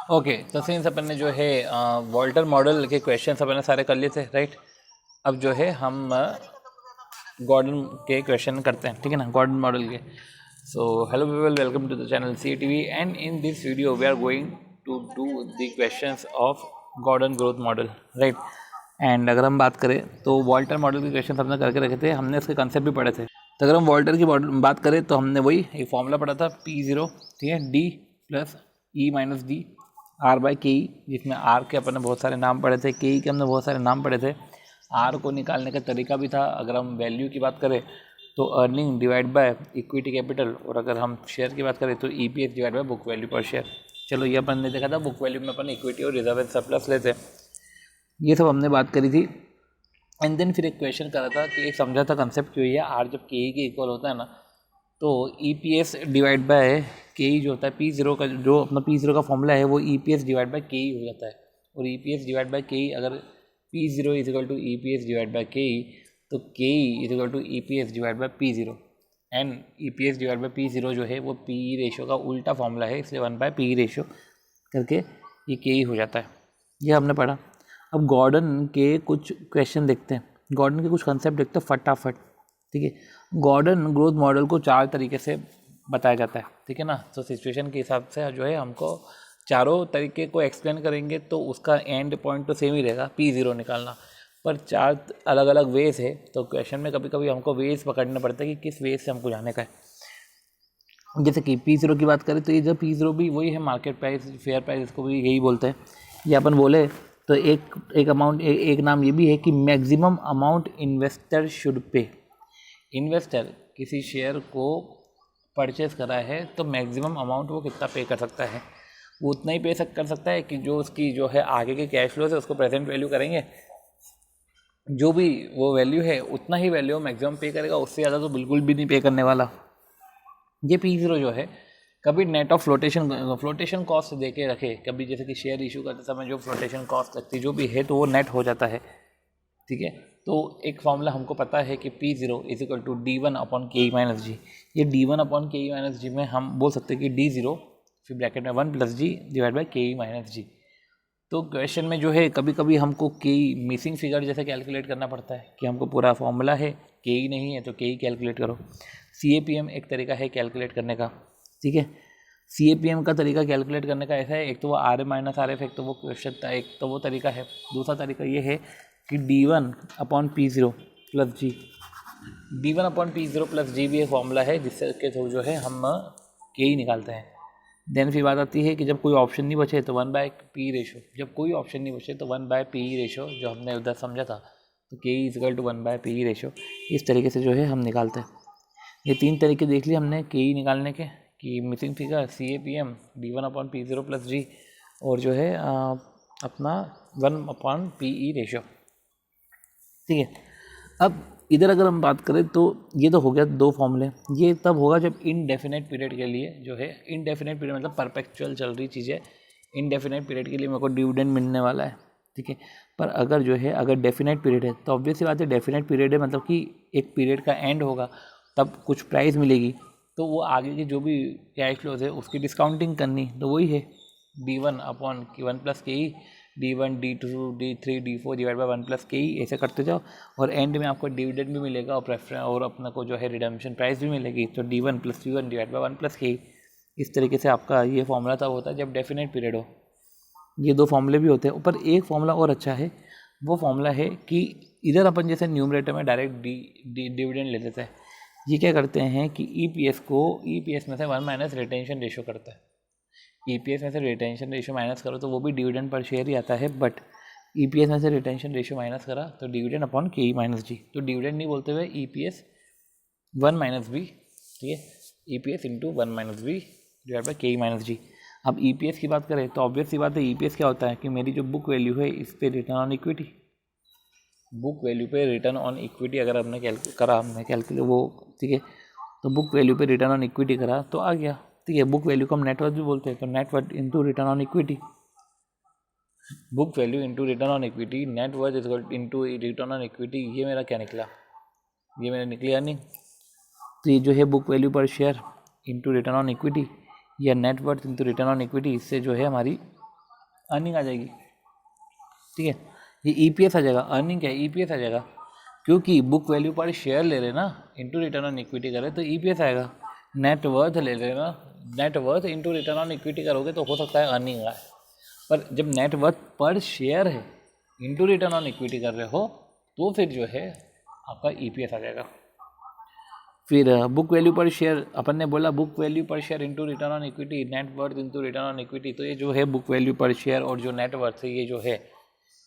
Okay, तो since अपन ने जो है वॉल्टर मॉडल के क्वेश्चन अपन ने सारे कर लिए थे, राइट। अब जो है हम गॉर्डन के क्वेश्चन करते हैं, ठीक है ना, गॉर्डन मॉडल के। So hello people, welcome to the channel CATV and in this video we are going to do the questions of Gordon growth model, right. And अगर हम बात करें तो वॉल्टर मॉडल के क्वेश्चन हमने करके रखे थे, हमने इसके कंसेप्ट भी पढ़े थे। तो अगर हम वॉल्टर की बात करें तो हमने वही एक फॉर्मूला पढ़ा था P0, ठीक है, D plus E minus D R by K ई, जिसमें R के अपन ने बहुत सारे नाम पढ़े थे, के ई के हमने बहुत सारे नाम पढ़े थे। R को निकालने का तरीका भी था। अगर हम वैल्यू की बात करें तो earning divide by equity capital, और अगर हम शेयर की बात करें तो EPS divide bye book value per share. चलो ये अपन ने देखा था, बुक वैल्यू में अपन इक्विटी और रिजर्व एंड सरप्लस लेते हैं, ये सब हमने बात करी थी। एंड देन फिर एक क्वेश्चन करा था कि एक समझा था कंसेप्ट क्यों है, R जब के ई के इक्वल होता है ना, तो EPS डिवाइड बाय के ई जो होता है, P0 का जो अपना P0 का फॉर्मूला है वो EPS डिवाइड बाय के ई हो जाता है। और EPS divide by K E, अगर P0 is equal to EPS divide by K E, तो K E is equal to EPS divide by P0। And EPS divide by P0 जो है वो PE ratio का उल्टा फॉर्मूला है, इसलिए 1/PE ratio करके ये के ई हो जाता है। ये हमने पढ़ा। अब गॉर्डन के कुछ क्वेश्चन देखते हैं, गॉर्डन के कुछ कंसेप्ट देखते हैं फटाफट, ठीक है। गॉर्डन ग्रोथ मॉडल को 4 तरीके से बताया जाता है, ठीक है ना। तो सिचुएशन के हिसाब से जो है हमको चारों तरीके को एक्सप्लेन करेंगे, तो उसका एंड पॉइंट तो सेम ही रहेगा, P0 निकालना, पर 4 अलग अलग वेज है। तो क्वेश्चन में कभी कभी हमको वेज पकड़ना पड़ता है कि किस वेज से हमको जाने का है। जैसे कि P0 की बात करें तो ये जो P0 भी वही है, मार्केट प्राइस, फेयर प्राइस, इसको भी यही बोलते हैं। ये अपन बोले तो एक अमाउंट, एक नाम ये भी है कि maximum amount investor should pay. Investor किसी शेयर को परचेज करा है तो मैक्सिमम अमाउंट वो कितना पे कर सकता है, वो उतना ही पे कर सकता है कि जो उसकी जो है आगे के कैश फ्लो है उसको प्रेजेंट वैल्यू करेंगे, जो भी वो वैल्यू है उतना ही वैल्यू मैक्सिमम पे करेगा, उससे ज़्यादा तो बिल्कुल भी नहीं पे करने वाला। ये P0 जो है कभी नेट ऑफ फ्लोटेशन कॉस्ट दे के रखे, कभी जैसे कि शेयर इशू करते समय जो फ्लोटेशन कॉस्ट लगती है जो भी है तो वो नेट हो जाता है, ठीक है। तो एक फॉर्मूला हमको पता है कि P0 is equal to D1 upon के ई माइनस जी। ये D1 अपॉन के ई माइनस जी में हम बोल सकते हैं कि D0 फिर ब्रैकेट में 1 plus G divide by K E minus जी। तो क्वेश्चन में जो है कभी कभी हमको के ई मिसिंग फिगर जैसे कैलकुलेट करना पड़ता है कि हमको पूरा फॉर्मूला है, के ई नहीं है तो के ई कैलकुलेट करो। CAPM एक तरीका है कैलकुलेट करने का, ठीक है। CAPM का तरीका कैलकुलेट करने का ऐसा है, एक तो वो RM माइनस RF, एक तो वो क्वेश्चन, एक तो वो तरीका है। दूसरा तरीका ये है कि D1 अपॉन P0 प्लस जी, D1 अपॉन P0 प्लस जी भी एक फॉर्मूला है जिससे के थ्रू जो है हम के ही निकालते हैं। देन फिर बात आती है कि जब कोई ऑप्शन नहीं बचे तो 1/P रेशो, जब कोई ऑप्शन नहीं बचे तो 1/PE रेशो, जो हमने उधर समझा था, तो के is equal to 1/PE ratio. इस तरीके से जो है हम निकालते हैं। ये 3 तरीके देख लिए हमने के ई निकालने के, कि missing figure, CAPM, D1 upon P0 plus G, और जो है अपना 1/PE रेशो, ठीक है। अब इधर अगर हम बात करें तो ये तो हो गया 2 फॉर्मूले। ये तब होगा जब इनडेफिनेट पीरियड के लिए जो है, इनडेफिनेट पीरियड मतलब परपेचुअल चल रही चीज़ है, इनडेफिनेट पीरियड के लिए मेरे को डिविडेंड मिलने वाला है, ठीक है। पर अगर जो है अगर डेफिनेट पीरियड है तो ऑब्वियस सी बात है, डेफिनेट पीरियड है मतलब कि एक पीरियड का एंड होगा तब कुछ प्राइस मिलेगी, तो वो आगे की जो भी कैश फ्लोज है उसकी डिस्काउंटिंग करनी, तो वही है D1 अपॉन 1 प्लस के ई, D1 D2 D3 D4 divide by 1 plus के ई, ऐसे करते जाओ और एंड में आपको डिविडेंड भी मिलेगा और प्रेफरेंस और अपना को जो है रिडम्पशन प्राइस भी मिलेगी, तो D1 plus V1 divide by 1 plus के ई। इस तरीके से आपका ये फॉर्मूला तब होता है जब डेफिनेट पीरियड हो। ये 2 फॉर्मूले भी होते हैं। ऊपर एक फॉर्मूला और अच्छा है, वो फॉर्मूला है कि इधर अपन जैसे न्यूमरेटर में डायरेक्ट डिविडेंड ले लेते हैं, ये क्या करते हैं कि EPS को EPS में से 1 माइनस रिटेंशन रेशो करता है। EPS में से रिटेंशन रेशो माइनस करो तो वो भी डिविडेंड पर शेयर ही आता है, बट EPS में से रिटेंशन रेशो माइनस करा तो डिविडेंड अपॉन के ई माइनस जी, तो डिविडेंड नहीं बोलते हुए EPS 1 माइनस बी, ठीक है, EPS into 1 minus B divide by K E minus जी। अब EPS की बात करें तो ऑब्वियस सी बात है, EPS क्या होता है कि मेरी जो बुक वैल्यू है इस पर return on equity, book value पे रिटर्न ऑन इक्विटी अगर हमने कैलकुलेट वो, ठीक है, तो बुक वैल्यू पे रिटर्न ऑन इक्विटी करा तो आ गया, ठीक है। बुक वैल्यू को हम नेटवर्थ भी बोलते हैं, तो net worth into return on equity, book value into return on equity, net worth equal into return on equity. ये मेरा क्या निकला, ये मेरा निकली अर्निंग। तो ये जो है book value per share into return on equity या net worth into return on equity, इससे जो है हमारी अर्निंग आ जाएगी, ठीक है। ये ईपीएस आ जाएगा, अर्निंग क्या है, ईपीएस आ जाएगा, क्योंकि बुक वैल्यू पर शेयर ले रहे ना इंटू रिटर्न ऑन इक्विटी करें तो ईपीएस आएगा। नेट वर्थ ले रहे ना, net worth into return on equity करोगे तो हो सकता है अर्निंग आए, पर जब नेट वर्थ पर शेयर है इंटू रिटर्न ऑन इक्विटी कर रहे हो तो फिर जो है आपका ईपीएस आ जाएगा। फिर बुक वैल्यू पर शेयर, अपन ने बोला book value per share into return on equity, net worth into return on equity, तो ये जो है बुक वैल्यू पर शेयर और जो नेट वर्थ है ये जो है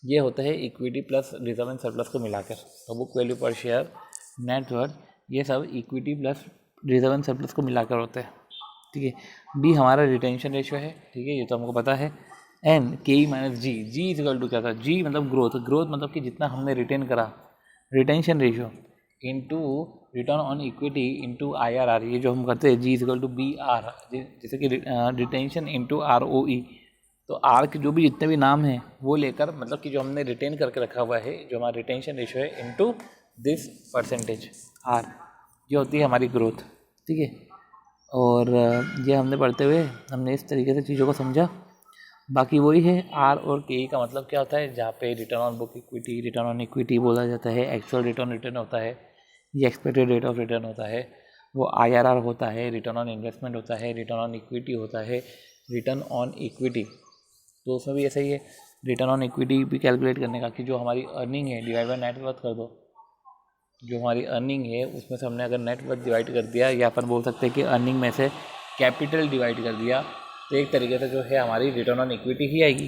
ये होता है equity plus reserve and surplus को मिलाकर। तो book value per share, net worth, ये सब equity plus reserve and surplus को मिलाकर होते हैं, ठीक है। बी हमारा रिटेंशन रेशियो है, ठीक है, ये तो हमको पता है। एन K E minus G, G is equal to क्या था, जी मतलब ग्रोथ, ग्रोथ मतलब कि जितना हमने रिटेन करा, retention ratio into return on equity into IRR, ये जो हम करते हैं जी इज इक्वल टू BR, जैसे कि रिटेंशन इंटू ROE, तो आर के जो भी जितने भी नाम हैं वो लेकर, मतलब कि जो हमने रिटेन करके रखा हुआ है, जो हमारा रिटेंशन रेशियो है इनटू दिस परसेंटेज आर, ये होती है हमारी ग्रोथ, ठीक है। और ये हमने पढ़ते हुए हमने इस तरीके से चीज़ों को समझा। बाकी वही है आर और के का मतलब क्या होता है, जहाँ पे return on book equity, return on equity बोला जाता है, एक्चुअल रिटर्न रिटर्न होता है, ये एक्सपेक्टेड रेट ऑफ रिटर्न होता है, वो IRR होता है, रिटर्न ऑन इन्वेस्टमेंट होता है, रिटर्न ऑन इक्विटी होता है, रिटर्न ऑन इक्विटी, तो उसमें भी ऐसा ही है, रिटर्न ऑन इक्विटी भी कैलकुलेट करने का कि जो हमारी अर्निंग है डिवाइड बाय नेट वर्थ कर दो, जो हमारी अर्निंग है उसमें से हमने अगर नेट वर्थ डिवाइड कर दिया, या अपन बोल सकते हैं कि अर्निंग में से कैपिटल डिवाइड कर दिया, तो एक तरीके से जो है हमारी रिटर्न ऑन इक्विटी ही आएगी।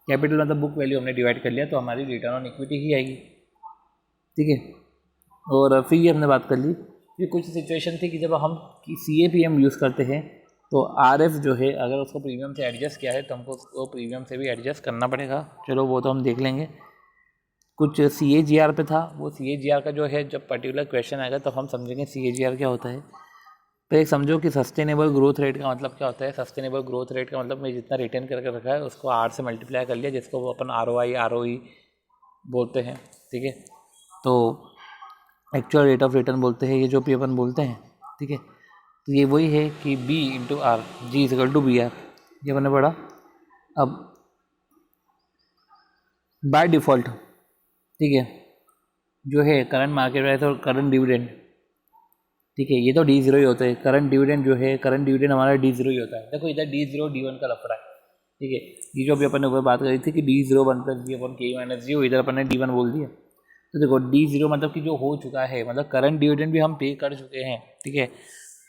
कैपिटल मतलब बुक वैल्यू हमने डिवाइड कर लिया तो हमारी रिटर्न ऑन इक्विटी ही आएगी, ठीक है। और फिर ये हमने बात कर ली, फिर कुछ सिचुएशन थी कि जब हम CAPM यूज़ करते हैं तो RF जो है अगर उसको प्रीमियम से एडजस्ट किया है तो हमको उसको प्रीमियम से भी एडजस्ट करना पड़ेगा, चलो वो तो हम देख लेंगे। कुछ CAGR पे था, वो CAGR का जो है जब पर्टिकुलर क्वेश्चन आएगा तो हम समझेंगे CAGR क्या होता है। तो एक समझो कि सस्टेनेबल ग्रोथ रेट का मतलब क्या होता है, सस्टेनेबल ग्रोथ रेट का मतलब मैं जितना रिटेन करके रखा है उसको R से मल्टीप्लाई कर लिया, जिसको वो अपन ROE बोलते हैं, ठीक है। तो एक्चुअल रेट ऑफ रिटर्न बोलते हैं, ये जो भी अपन बोलते हैं, ठीक है। तो ये वही है कि B into R, G is equal to BR, ये मैंने पढ़ा। अब बाय डिफ़ॉल्ट, ठीक है, जो है करंट मार्केट प्राइस और करंट डिविडेंड, ठीक है, ये तो D0 ही होता है। करंट डिविडेंड जो है, करंट डिविडेंड हमारा D0 ही होता है। देखो इधर D0 D1 का लफड़ा है, ठीक है। ये जो अभी अपन ने ऊपर बात करी थी कि D0 1 प्लस जी अपन के माइनस जी, इधर अपन ने D1 बोल दिया। तो देखो D0 मतलब कि जो हो चुका है, मतलब करंट डिविडेंड भी हम पे कर चुके हैं, ठीक है।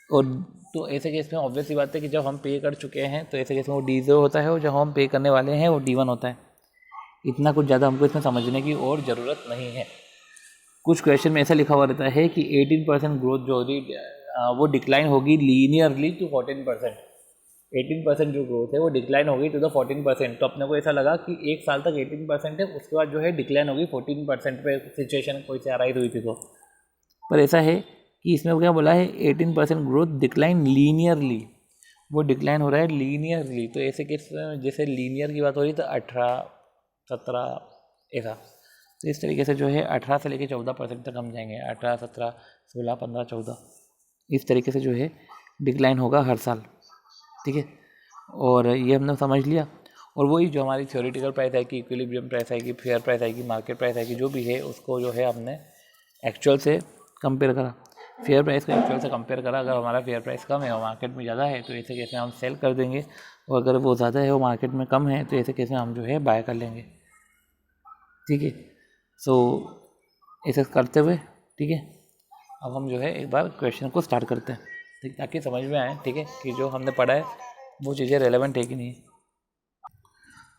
और तो ऐसे केस में ऑब्वियस सी बात है कि जब हम पे कर चुके हैं तो ऐसे केस में वो D0 होता है, और जब हम पे करने वाले हैं वो D1 होता है। इतना कुछ ज़्यादा हमको इसमें समझने की और ज़रूरत नहीं है। कुछ क्वेश्चन में ऐसा लिखा हुआ रहता है कि 18% ग्रोथ जो होगी वो डिक्लाइन होगी लीनियरली टू 14%। 18% जो ग्रोथ है वो डिक्लाइन होगी टू द 14%। तो अपने को ऐसा लगा कि एक साल तक 18% है, उसके बाद जो है डिक्लाइन होगी 14% पे, सिचुएशन कोई से अराइज हुई थी तो। पर ऐसा है कि इसमें क्या बोला है, 18% ग्रोथ डिक्लाइन लीनियरली, वो डिक्लाइन हो रहा है लीनियरली। तो ऐसे केस में जैसे लीनियर की बात हो रही तो 18, 17 ऐसा, तो इस तरीके से जो है 18 से लेकर 14% तक हम जाएंगे, 18, 17, 16, 15, 14, इस तरीके से जो है डिक्लाइन होगा हर साल, ठीक है। और ये हमने समझ लिया। और वही जो हमारी थ्योरेटिकल प्राइस आएगी, इक्विलिब्रियम प्राइस आएगी, फेयर प्राइस आएगी, मार्केट प्राइस आएगी, जो भी है उसको जो है हमने एक्चुअल से कंपेयर करा, फेयर प्राइस को एक्चुअल से कंपेयर करा। अगर हमारा फेयर प्राइस कम है और मार्केट में ज़्यादा है तो ऐसे केस में हम सेल कर देंगे, और अगर वो ज़्यादा है और मार्केट में कम है तो ऐसे केस में हम जो है बाय कर लेंगे, ठीक है। सो ऐसे करते हुए, ठीक है, अब हम जो है एक बार क्वेश्चन को स्टार्ट करते हैं, ठीक, ताकि समझ में आए, ठीक है, कि जो हमने पढ़ा है वो चीज़ें रेलेवेंट है कि नहीं।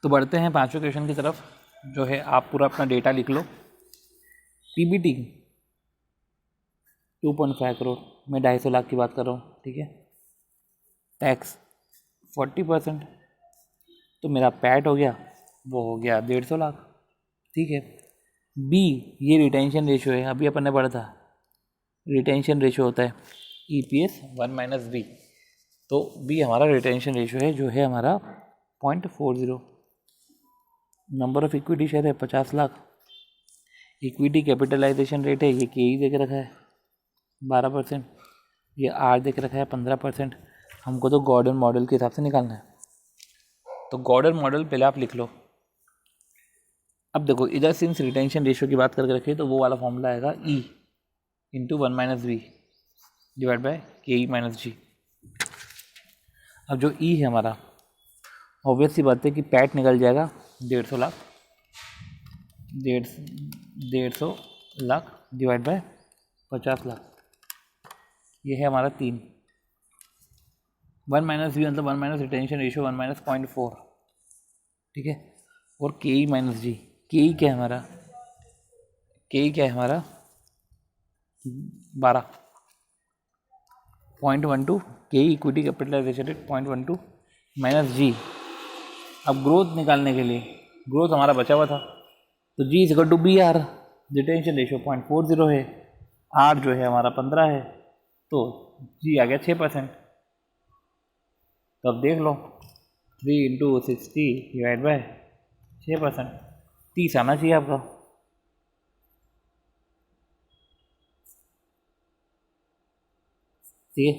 तो बढ़ते हैं 5वें क्वेश्चन की तरफ, जो है आप पूरा अपना डेटा लिख लो। PBT 2.5 करोड़, मैं 250 लाख की बात कर रहा हूँ, ठीक है। टैक्स 40%, तो मेरा पैट हो गया, वो हो गया 150 लाख, ठीक है। B ये रिटेंशन रेशियो है, अभी अपन ने पढ़ा था, रिटेंशन रेशियो होता है EPS 1 माइनस B, तो B हमारा रिटेंशन रेशियो है, जो है हमारा 0.40। नंबर ऑफ इक्विटी शेयर है 50 लाख, इक्विटी कैपिटलाइजेशन रेट है, ये के दे के रखा है 12%, ये R दे के रखा है 15%। हमको तो गॉर्डन मॉडल के हिसाब से निकालना है, तो गॉर्डन मॉडल पहले आप लिख लो। अब देखो इधर सिंस रिटेंशन रेशियो की बात करके रखिए तो वो वाला फॉर्मूला आएगा E into 1 minus V divide by K E minus जी। अब जो E है हमारा, ऑब्वियस सी बात है कि पैट निकल जाएगा 150 लाख, 150 लाख डिवाइड बाय 50 लाख, ये है हमारा 3। 1 माइनस वी मतलब 1 माइनस रिटेंशन रेशियो 1 माइनस 0.4, ठीक है। और के ई माइनस जी, के ई क्या है हमारा, के ई क्या है हमारा 12, 0.12 के ई इक्विटी कैपिटलाइजेशन रेट 0.12 माइनस जी। अब ग्रोथ निकालने के लिए, ग्रोथ हमारा बचा हुआ था तो G is equal to B R, retention ratio 0.40 है, आर जो है हमारा 15 है, तो जी आ गया 6%। तो अब देख लो 3 इंटू 60 डिवाइड बाय 6%, 30 आना चाहिए आपका। ठीक है,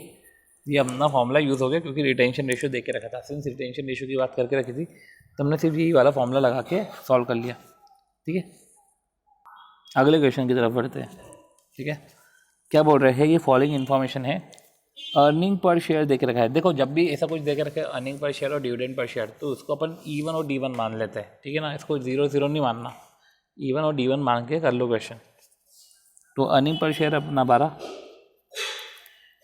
ये अपना फॉर्मूला यूज़ हो गया क्योंकि रिटेंशन रेशियो दे के रखा था। सिंस रिटेंशन रेशियो की बात करके रखी थी तो हमने सिर्फ यही वाला फॉर्मूला लगा के सॉल्व कर लिया। ठीक है, अगले क्वेश्चन की तरफ बढ़ते हैं। ठीक है, क्या बोल रहे हैं, ये फॉलोइंग इन्फॉर्मेशन है, अर्निंग पर शेयर दे के रखा है। देखो जब भी ऐसा कुछ दे के रखे अर्निंग पर शेयर और डिविडेंड पर शेयर तो उसको अपन E1 और D1 मान लेते हैं। ठीक है ना, इसको 0 नहीं मानना, E1 और D1 मान के कर लो क्वेश्चन। तो अर्निंग पर शेयर अपना 12,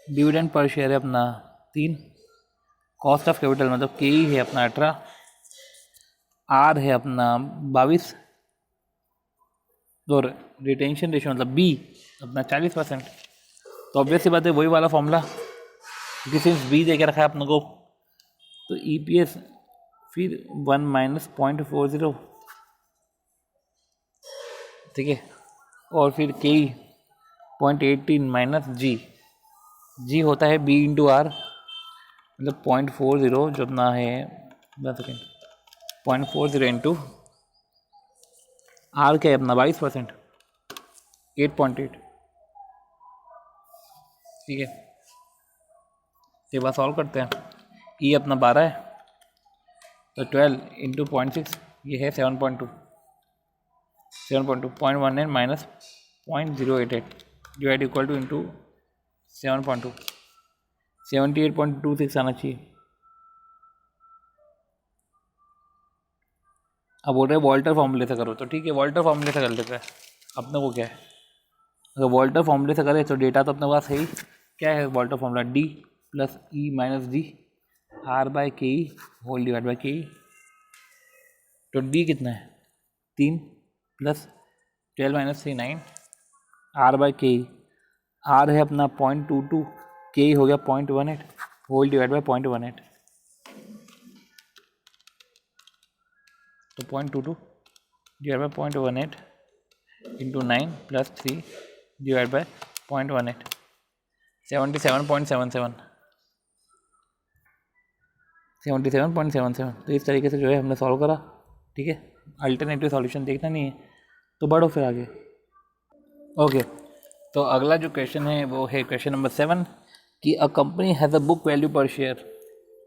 डिविडेंड पर शेयर है अपना 3, कॉस्ट ऑफ कैपिटल मतलब के ई है अपना 18, आर है अपना 22, तो रिटेंशन रेशियो मतलब बी अपना 40%। तो ऑब्वियस सी बात है वही वाला फॉर्मूला, क्योंकि सिर्फ बी दे के रखा है अपने को, तो ई पी एस फिर 1 माइनस 0.40, ठीक है, और फिर के ई 0.18 माइनस जी, जी होता है बी इंटू आर मतलब 0.40 जो अपना है 0.40 इंटू आर क्या है अपना 22%, 8.8। ठीक है, ये बात सॉल्व करते हैं। ई अपना 12 है तो 12 इंटू 0.6 ये है 7.2, 0.18 minus 0.088 divide equal two into 7.2, 78.26 आना चाहिए। अब बोल रहे हैं वॉल्टर फॉर्मूले से करो, तो ठीक है वॉल्टर फॉर्मूले से कर लेते हैं। अपने को क्या है, अगर वॉल्टर फॉर्मूले से करें तो डेटा तो अपने पास है ही, क्या है Walter formula, D plus E minus D R bye K E whole divide by K E. तो डी कितना है 3 plus 12 minus 3 9 are bye K E, are है अपना 0.22, के ई हो गया 0.18 होल डिवाइड बाय 0.18। तो 0.22 divide by 0.18 into 9 plus 3 divide by 0.18, 77.77, 77.77। तो इस तरीके से जो है हमने सॉल्व करा। ठीक है, अल्टरनेटिव सॉल्यूशन देखना नहीं है तो बढ़ो फिर आगे। ओके, तो अगला जो क्वेश्चन है वो है क्वेश्चन नंबर 7 कि a company has a book value per share,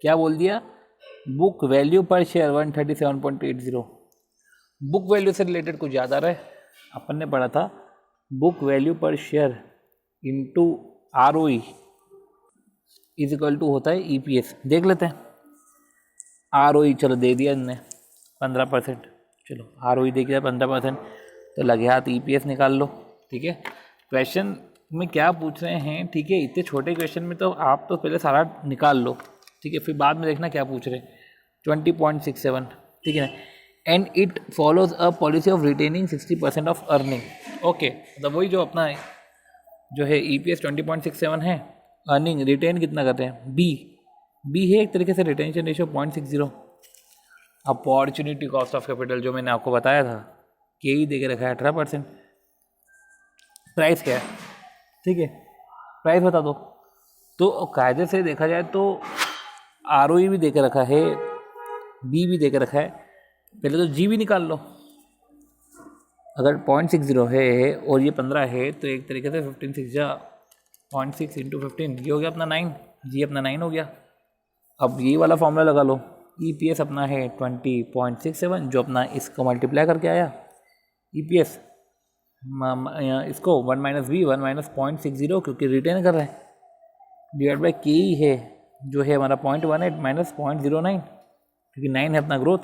क्या बोल दिया, book value per share 137.80। Book value से रिलेटेड कुछ ज़्यादा रहे, अपन ने पढ़ा था book value per share into R O E is equal to होता है EPS। देख लेते हैं आर ओ ई, चलो दे दिया इनने 15%, चलो आर ओ ई दे दिया 15%, तो लगे हाथ EPS निकाल लो। ठीक है, क्वेश्चन में क्या पूछ रहे हैं, ठीक है, इतने छोटे क्वेश्चन में तो आप तो पहले सारा निकाल लो, ठीक है, फिर बाद में देखना क्या पूछ रहे हैं। 20.67, ठीक है ना, and it follows a policy of retaining 60% of earning. Okay, मतलब वही जो अपना जो है EPS 20.67 है, अर्निंग रिटेन कितना करते हैं, बी है एक तरीके से retention ratio 0.60। Opportunity cost of capital जो मैंने आपको बताया था के ही दे के रखा है 18%। प्राइस क्या है, ठीक है, प्राइस बता दो। तो कायदे से देखा जाए तो आर ओ ई भी दे के रखा है, बी भी दे के रखा है, पहले तो जी भी निकाल लो। अगर 0.60 है और ये 15 है तो एक तरीके से 15 6 जा 0.6 इंटू 15 ये हो गया अपना 9, जी अपना 9 हो गया। अब ये वाला फॉर्मूला लगा लो, EPS अपना है 20.67 जो अपना इसको मल्टीप्लाई करके आया EPS इसको 1 माइनस बी 1 माइनस 0.60 क्योंकि रिटेन कर रहे हैं डिवाइड बाई के है जो है हमारा 0.18 माइनस 0.09 क्योंकि 9 है अपना ग्रोथ।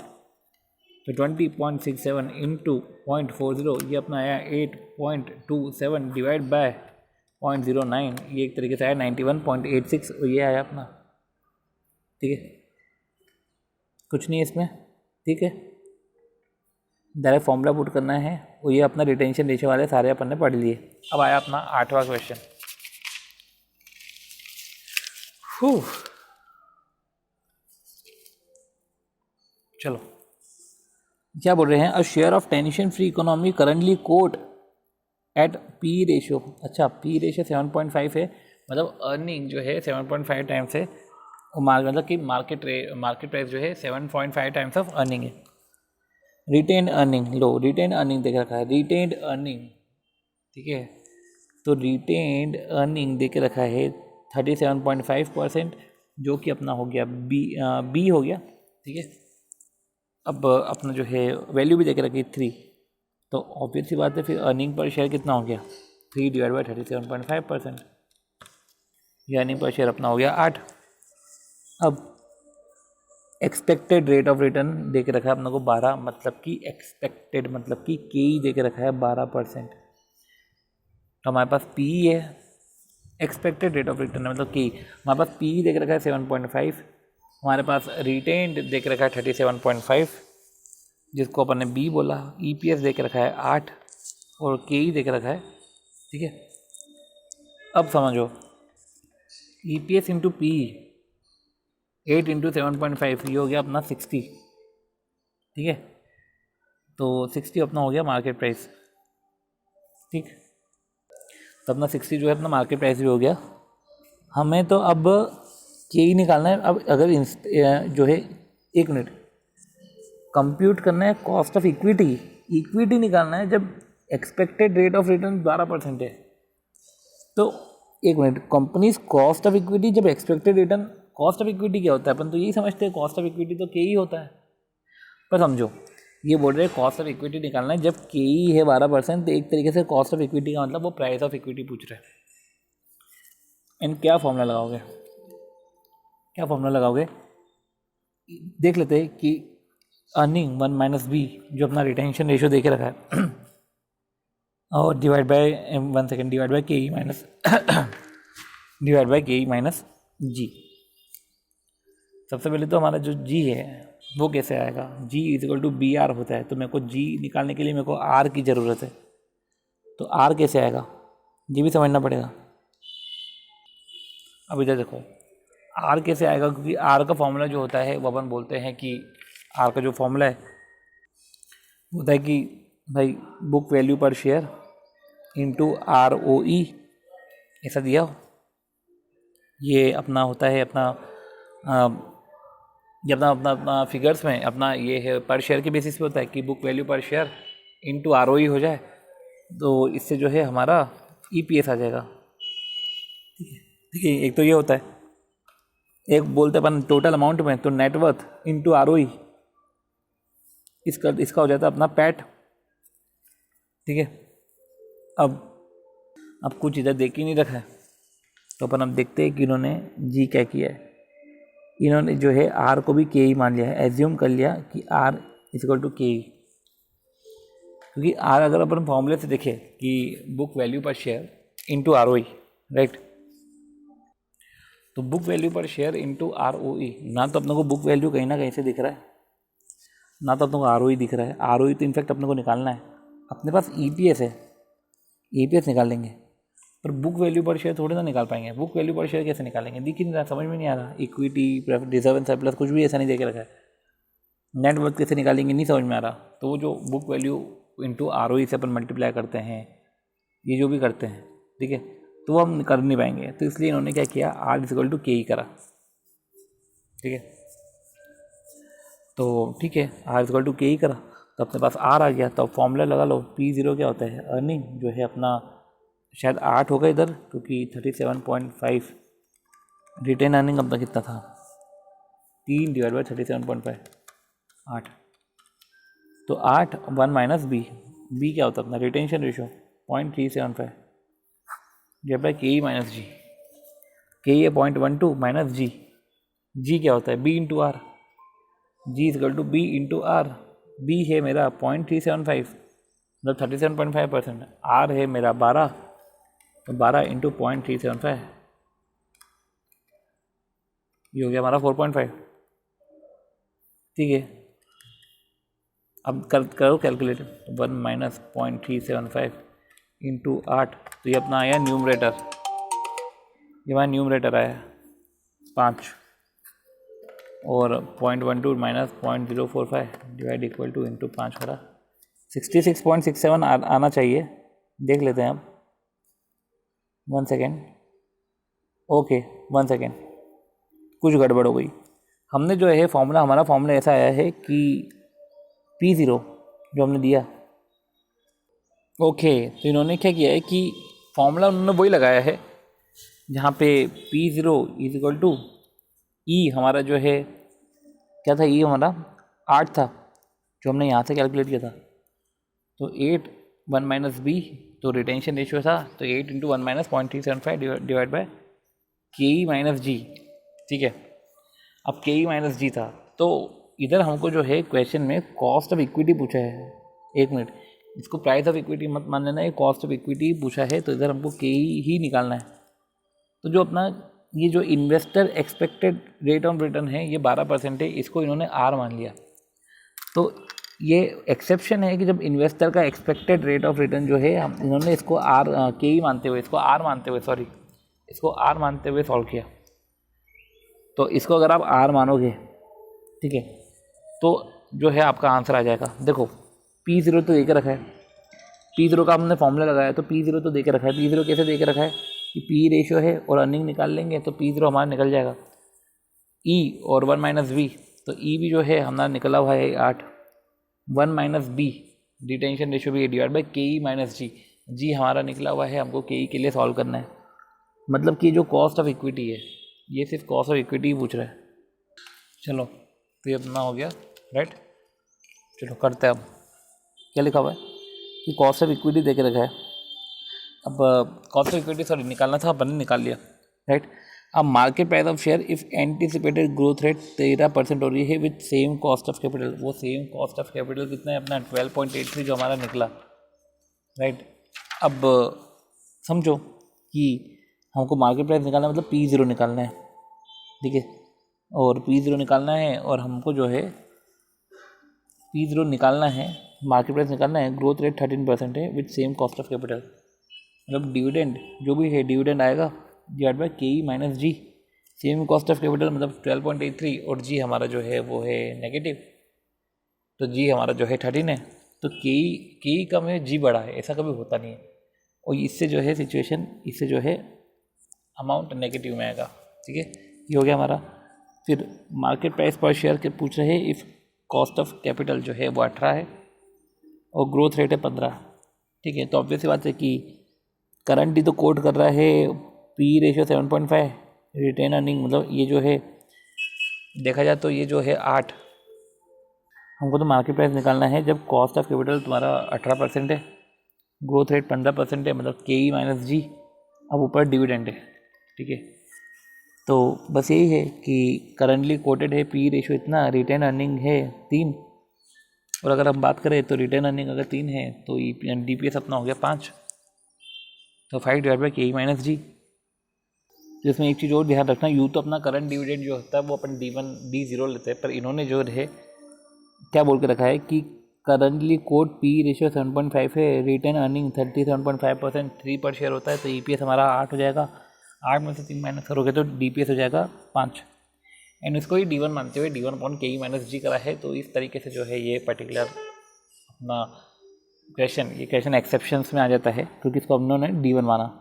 तो 20.67 इंटू 0.40 ये अपना आया 8.27 डिवाइड बाय 0.09 ये एक तरीके से आया 91.86 ये आया अपना। ठीक है, कुछ नहीं है इसमें। ठीक है, डायरेक्ट फॉर्मूला पुट करना है वो ये अपना रिटेंशन रेशियो वाले सारे अपन ने पढ़ लिए। अब आया अपना 8वां क्वेश्चन। चलो क्या बोल रहे हैं, a share of tension free economy currently quote at P ratio. अच्छा, पी रेशियो 7.5 है, मतलब अर्निंग जो है 7.5 टाइम्स है, मतलब कि मार्केट प्राइस जो है 7.5 टाइम्स ऑफ अर्निंग है। रिटेन्ड अर्निंग लो, रिटेन्ड अर्निंग देख रखा है, रिटेन्ड अर्निंग। ठीक है, तो रिटेन्ड अर्निंग देख रखा है 37.5% जो कि अपना हो गया बी हो गया। ठीक है, अब अपना जो है वैल्यू भी देख रखी 3, तो ऑब्वियस सी बात है फिर अर्निंग पर शेयर कितना हो गया 3 डिवाइड बाई 37.5%, ये अर्निंग पर शेयर अपना हो गया 8। अब एक्सपेक्टेड रेट ऑफ रिटर्न दे के रखा है अपने को 12, मतलब कि एक्सपेक्टेड मतलब कि के ही दे के रखा है 12%। तो हमारे पास पी है, एक्सपेक्टेड रेट ऑफ रिटर्न मतलब कि हमारे पास पी दे के रखा है 7.5, हमारे पास रिटेन्ड दे के रखा है 37.5 जिसको अपन ने बी बोला, EPS दे के रखा है 8 और के ही दे के रखा है। ठीक है, अब समझो EPS इंटू पी 8 इंटू 7.5 ये हो गया अपना 60। ठीक है, तो 60 अपना हो गया मार्केट प्राइस। ठीक, तो अपना 60 जो है अपना मार्केट प्राइस भी हो गया। हमें तो अब के ही निकालना है। अब अगर जो है 1 मिनट कंप्यूट करना है कॉस्ट ऑफ इक्विटी निकालना है जब एक्सपेक्टेड रेट ऑफ रिटर्न 12% है। तो 1 minute, company's cost of equity जब expected return, cost of equity क्या होता है अपन तो यही समझते हैं कॉस्ट ऑफ इक्विटी तो के ही होता है, पर समझो ये बोल रहे हैं कॉस्ट ऑफ इक्विटी निकालना है जब के ही है 12%, तो एक तरीके से कॉस्ट ऑफ इक्विटी का मतलब वो प्राइस ऑफ इक्विटी पूछ रहे हैं। एंड क्या फॉर्मूला लगाओगे, क्या फॉर्मूला लगाओगे, देख लेते हैं कि अर्निंग 1 माइनस बी जो अपना रिटेंशन रेशियो देके रखा है और divide by 1 second divide by K E minus divide by K E minus जी। सबसे पहले तो हमारा जो जी है वो कैसे आएगा, G is equal to B R होता है, तो मेरे को जी निकालने के लिए मेरे को आर की ज़रूरत है। तो आर कैसे आएगा ये भी समझना पड़ेगा। अब इधर देखो आर कैसे आएगा, क्योंकि आर का फॉर्मूला जो होता है वो अपन बोलते हैं कि आर का जो फॉर्मूला है वो होता है कि भाई book value per share into ROE ऐसा दिया हो। ये अपना होता है अपना ये अपना फिगर्स में अपना ये है पर शेयर के बेसिस पे होता है कि book value per share into ROE हो जाए, तो इससे जो है हमारा EPS आ जाएगा। ठीक है, एक तो ये होता है, एक बोलते अपन टोटल अमाउंट में तो नेटवर्थ इंटू ROE, इसका हो जाता है अपना पैट। ठीक है, अब कुछ इधर देख ही नहीं रखा है तो अपन अब देखते हैं कि इन्होंने जी क्या किया है। इन्होंने जो है आर को भी के ही मान लिया है, एज्यूम कर लिया कि आर इज इक्वल टू के ही, क्योंकि आर अगर अपन फॉर्मूले से देखें कि book value per share into ROE, right, तो book value per share into ROE, ना तो अपने को बुक वैल्यू कहीं ना कहीं से दिख रहा है ना तो अपने को ROE दिख रहा है। ROE तो इनफैक्ट अपने को निकालना है, अपने पास EPS है, EPS निकाल लेंगे, पर बुक वैल्यू पर शेयर थोड़ी ना निकाल पाएंगे। बुक वैल्यू पर शेयर कैसे निकालेंगे, दिख ही नहीं रहा, समझ में नहीं आ रहा। इक्विटी रिजर्व एंड सरप्लस कुछ भी ऐसा नहीं दे के रखा है। नेटवर्थ कैसे निकालेंगे नहीं समझ में आ रहा। तो वो जो बुक वैल्यू इंटू ROE से अपन मल्टीप्लाई करते हैं, ये जो भी करते हैं, ठीक है, तो वो हम कर नहीं पाएंगे। तो इसलिए इन्होंने क्या किया, R इज इक्वल टू के ही करा। ठीक है, तो ठीक है R इज इक्वल टू के ही करा, तो अपने पास R आ गया। तो फॉर्मूला लगा लो, P0 क्या होता है, अर्निंग जो है अपना शायद 8 होगा इधर, क्योंकि 37.5 रिटेन अर्निंग अपना कितना था 3 डिवाइड बाई 37.5 8। तो 8 1 माइनस बी क्या होता है अपना retention ratio 0.375 divide by K E minus जी। के ई है 0.12 माइनस जी क्या होता है B into R. G is equal to B into R. B है मेरा 0.375 मतलब 37.5%। आर है मेरा 12 तो 12 इंटू 0.375 ये हो गया हमारा 4.5। ठीक है, अब करो कैलकुलेटर 1 माइनस 0.375 इंटू 8 तो ये अपना आया न्यूमरेटर, ये हमारा न्यूमरेटर आया 5 और 0.12 minus 0.045 divide equal two into 5 करा 66.67 आना चाहिए। देख लेते हैं अब 1 सेकेंड। ओके 1 सेकेंड, कुछ गड़बड़ हो गई। हमने जो है फॉर्मूला, हमारा फॉर्मूला ऐसा आया है कि P0 जो हमने दिया। ओके तो इन्होंने क्या किया है कि फॉर्मूला उन्होंने वही लगाया है जहाँ पे P0 इज इक्वल टू ई हमारा जो है क्या था, ई हमारा 8 था जो हमने यहाँ से कैलकुलेट किया था। तो 8 1 माइनस बी तो रिटेंशन रेशियो था तो 8 into 1 minus 0.375 divide by K E minus जी। ठीक है, अब के ई माइनस जी था तो इधर हमको जो है क्वेश्चन में कॉस्ट ऑफ इक्विटी पूछा है। एक मिनट, इसको प्राइस ऑफ इक्विटी मत मान लेना, ये कॉस्ट ऑफ इक्विटी पूछा है तो इधर हमको के ही निकालना है। तो जो अपना ये जो investor expected rate of return है ये 12% है, इसको इन्होंने आर मान लिया। तो ये एक्सेप्शन है कि जब इन्वेस्टर का एक्सपेक्टेड रेट ऑफ रिटर्न जो है इन्होंने इसको आर के ही मानते हुए इसको आर मानते हुए सॉल्व किया। तो इसको अगर आप आर मानोगे, ठीक है, तो जो है आपका आंसर आ जाएगा। देखो P0 तो दे के रखा है, P0 का हमने फॉर्मूला लगाया तो P0 तो दे के रखा है। P0 कैसे दे के रखा है कि P रेशियो है और अर्निंग निकाल लेंगे तो P0 हमारा निकल जाएगा। E और 1 माइनस बी तो E भी जो है हमारा निकला हुआ है 8 1 माइनस बी रिटेंशन रेशियो भी divide by K E minus जी हमारा निकला हुआ है, हमको के ई के लिए सॉल्व करना है। मतलब कि जो कॉस्ट ऑफ इक्विटी है ये सिर्फ कॉस्ट ऑफ इक्विटी ही पूछ रहा है। चलो तो ये अपना हो गया राइट। चलो करते हैं अब क्या लिखा हुआ है कि कॉस्ट ऑफ इक्विटी दे के रखा है। अब कॉस्ट ऑफ इक्विटी निकालना था, अपन ने निकाल लिया राइट। अब market price of share if anticipated growth rate 13% हो रही है with same cost of capital. वो सेम कॉस्ट ऑफ कैपिटल कितना है अपना 12.83 जो हमारा निकला राइट। अब समझो कि हमको मार्केट प्राइस निकालना मतलब P0 निकालना है, ठीक है, और P0 निकालना है और हमको जो है P0 निकालना है, मार्केट प्राइस निकालना है। ग्रोथ रेट 13% है with same cost of capital. मतलब डिविडेंड जो भी है डिविडेंड आएगा divide by K E minus G. Same cost of capital मतलब 12.83 और जी हमारा जो है वो है नेगेटिव, तो जी हमारा जो है 13 है। तो के ई कम है जी बड़ा है, ऐसा कभी होता नहीं है। और इससे जो है सिचुएशन, इससे जो है अमाउंट नेगेटिव में आएगा। ठीक है, ये हो गया हमारा। फिर मार्केट प्राइस पर शेयर के पूछ रहे हैं इफ़ कॉस्ट ऑफ कैपिटल जो है वो 18 है और ग्रोथ रेट है 15। ठीक है, तो ऑब्वियस सी बात है कि करंटली तो कोट कर रहा है P रेशियो 7.5, रिटेन अर्निंग मतलब ये जो है देखा जाए तो ये जो है 8। हमको तो मार्केट प्राइस निकालना है जब कॉस्ट ऑफ कैपिटल तुम्हारा 18% है, ग्रोथ रेट 15% है, मतलब के ई माइनस जी, अब ऊपर डिविडेंड है। ठीक है, तो बस यही है कि करंटली कोटेड है P रेशियो इतना, रिटेन अर्निंग है 3, और अगर हम बात करें तो रिटेन अर्निंग अगर 3 है तो DPS अपना हो गया 5, तो 5 divide by K E minus जी। तो इसमें एक चीज़ और ध्यान रखना, यूँ तो अपना करंट डिविडेंड जो होता है वो अपन D1 D0 लेते हैं, पर इन्होंने जो है क्या बोल के रखा है कि करंटली कोड P रेशियो 7.5 है, रिटेन अर्निंग 37.5%, 3 पर शेयर होता है, तो EPS हमारा 8 हो जाएगा। 8 में से 3 माइनस करोगे तो DPS हो जाएगा 5। एंड इसको ही D1 मानते हुए D1 अपॉन के ई माइनस जी करा है। तो इस तरीके से जो है ये पर्टिकुलर अपना क्वेश्चन, ये क्वेश्चन एक्सेप्शंस में आ जाता है क्योंकि इसको हम लोगों ने D1 माना।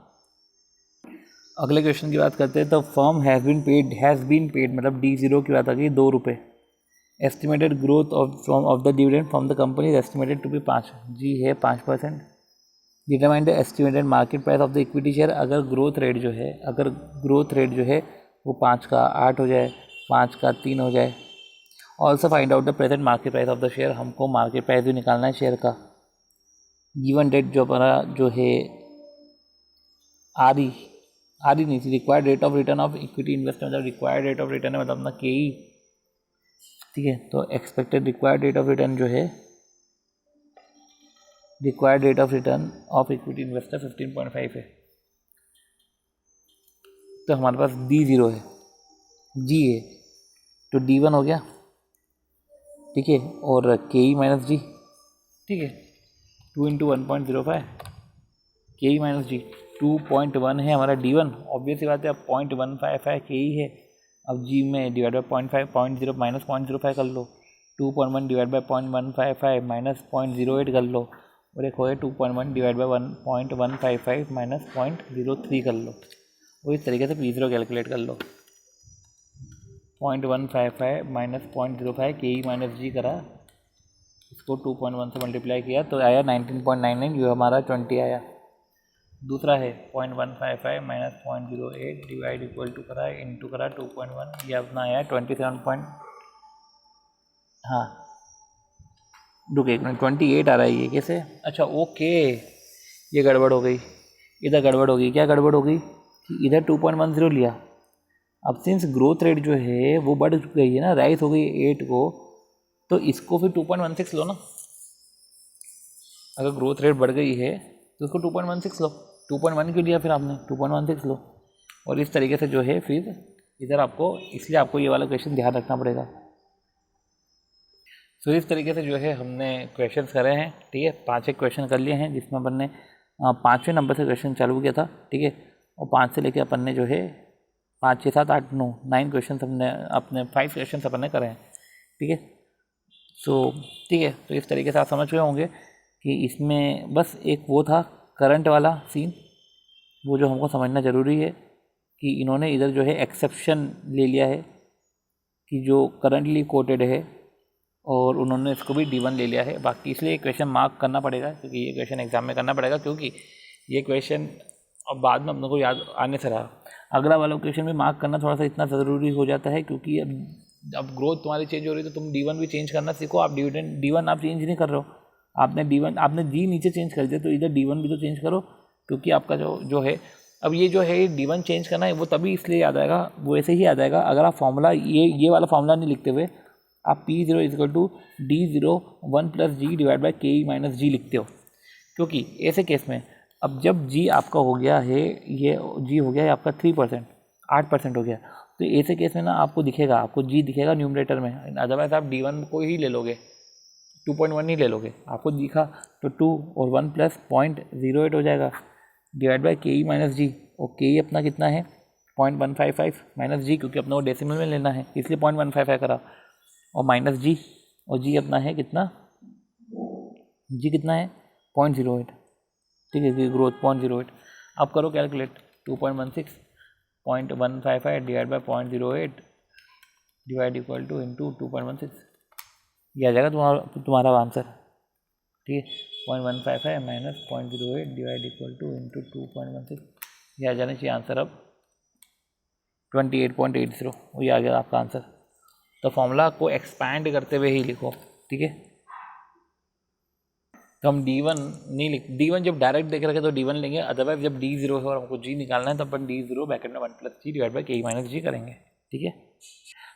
अगले क्वेश्चन की बात करते हैं तो फर्म हैज़ बीन पेड मतलब D0 की बात आ गई 2 रुपये। Estimated growth of the dividend from the company is estimated to be 5, G है 5%। Determine the estimated market price of the equity share. अगर ग्रोथ रेट जो है वो 5 का 8 हो जाए 5 का 3 हो जाए। Also find out the present market price of the share, हमको मार्केट प्राइस भी निकालना है शेयर का। गिवन डेट जो हमारा जो है आर ई नहीं थी, required rate of return of equity investment, मतलब रिक्वायर्ड रेट ऑफ रिटर्न है मतलब अपना के ई, ठीक है। तो expected required rate of return जो है, required rate of return of equity investor 15.5 है। तो हमारे पास D0 है, G है, तो D1 हो गया, ठीक है, और के ई माइनस जी, ठीक है, 2 × 1.05 के ई माइनस जी, 2.1 है हमारा D1, ऑब्वियस ही बात है। अब 0.155 के ई है, अब जी में डिवाइड बाई 0.5, 0.0 माइनस 0.05 कर लो, 2.1 डिवाइड बाई 0.155 माइनस 0.08 कर लो, और एक हो गया 2.1 डिवाइड बाई 1.155 माइनस 0.03 कर लो, और इस तरीके से P0 कैलकुलेट कर लो। 0.155 माइनस 0.05 के ई माइनस जी करा, इसको 2.1 से मल्टीप्लाई किया तो आया 19.99, जो हमारा 20 आया। दूसरा है 0.155 माइनस 0.08 डिवाइड इक्वल टू करा इंटू करा 2.1, ये अपना आया 27 हाँ रुक एक मिनट, 28 आ रहा है ये कैसे? अच्छा ओके, ये गड़बड़ हो गई, इधर गड़बड़ हो गई। क्या गड़बड़ हो गई कि इधर 2.10 लिया, अब सिंस ग्रोथ रेट जो है वो बढ़ गई है ना, राइज हो गई 8 को, तो इसको फिर 2.16 लो ना। अगर ग्रोथ रेट बढ़ गई है तो उसको 2.16 लो, 2.1 क्यों लिया फिर आपने, 2.16 लो। और इस तरीके से जो है फिर इधर आपको, इसलिए आपको ये वाला क्वेश्चन ध्यान रखना पड़ेगा। तो इस तरीके से जो है हमने क्वेश्चंस करे हैं, ठीक है। 5 एक क्वेश्चन कर लिए हैं, जिसमें अपन ने 5वें नंबर से क्वेश्चन चालू किया था, ठीक है। और 5 से लेकर अपन ने जो है 5, 6, 7, 8, 9 क्वेश्चन हमने अपने 5 क्वेश्चन अपन ने करे हैं, ठीक है। सो ठीक है, तो इस तरीके से आप समझ गए होंगे कि इसमें बस एक वो था करंट वाला सीन, वो जो हमको समझना ज़रूरी है कि इन्होंने इधर जो है एक्सेप्शन ले लिया है कि जो करंटली कोटेड है, और उन्होंने इसको भी D1 ले लिया है। बाकी इसलिए क्वेश्चन मार्क करना पड़ेगा, क्योंकि ये क्वेश्चन एग्जाम में करना पड़ेगा, क्योंकि ये क्वेश्चन अब बाद में हम लोग को याद आने से रहा। अगला वाला क्वेश्चन भी मार्क करना थोड़ा सा इतना ज़रूरी हो जाता है, क्योंकि अब ग्रोथ तुम्हारी चेंज हो रही है तो तुम D1 भी चेंज करना सीखो। आप D1 आप चेंज नहीं कर रहे हो, आपने G नीचे चेंज कर दिया, तो इधर D1 भी तो चेंज करो, क्योंकि आपका जो है अब ये जो है D1 चेंज करना है, वो तभी इसलिए याद आएगा, वो ऐसे ही याद आएगा अगर आप फॉर्मूला ये वाला फॉर्मूला नहीं लिखते हुए आप P0 equal to D0 1 plus G divide by K E minus जी लिखते हो। क्योंकि ऐसे केस में अब जब G आपका हो गया है, ये G हो गया है आपका 3%, 8% हो गया, तो ऐसे केस में ना आपको दिखेगा, आपको G दिखेगा न्यूमरेटर में। अदरवाइज आप D1 को ही ले लोगे, 2.1 ही ले लोगे, आपको दिखा तो 2 और 1 प्लस 0.08 हो जाएगा divide by K E minus जी, और के ई अपना कितना है 0.155 माइनस जी, क्योंकि अपना वो डेसिमल में लेना है इसलिए 0.155 करा, और माइनस जी, और जी अपना है कितना, जी कितना है 0.08, ठीक है, जी ग्रोथ 0.08। अब करो calculate, 2.16 0.155 divide by 0.08 divide equal two into 2.16, ये आ जाएगा तुम्हारा आंसर, ठीक है। 0.155 minus 0.08 divide equal two into 2.16, ये आ जाना चाहिए आंसर अब 28.80, ये आ गया आपका आंसर। तो फॉर्मूला को एक्सपैंड करते हुए ही लिखो, ठीक है। तो हम D1 नहीं D1 जब डायरेक्ट देख रखे तो D1 लेंगे, अदरवाइज जब D0 है और हमको G निकालना है तो अपन D0 ब्रैकेट में 1 plus G divide by K E minus जी करेंगे, ठीक है।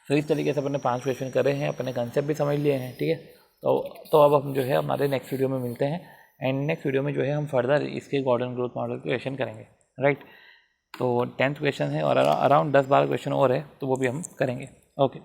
तो इस तरीके से अपने 5 क्वेश्चन करे हैं, अपने कंसेप्ट भी समझ लिए हैं, ठीक है। तो अब हम जो है हमारे नेक्स्ट वीडियो में मिलते हैं, एंड नेक्स्ट वीडियो में जो है हम फर्दर इसके गॉर्डन ग्रोथ मॉडल के क्वेश्चन करेंगे, राइट। तो 10th क्वेश्चन है और अराउंड 10-12 क्वेश्चन और है, तो वो भी हम करेंगे, ओके।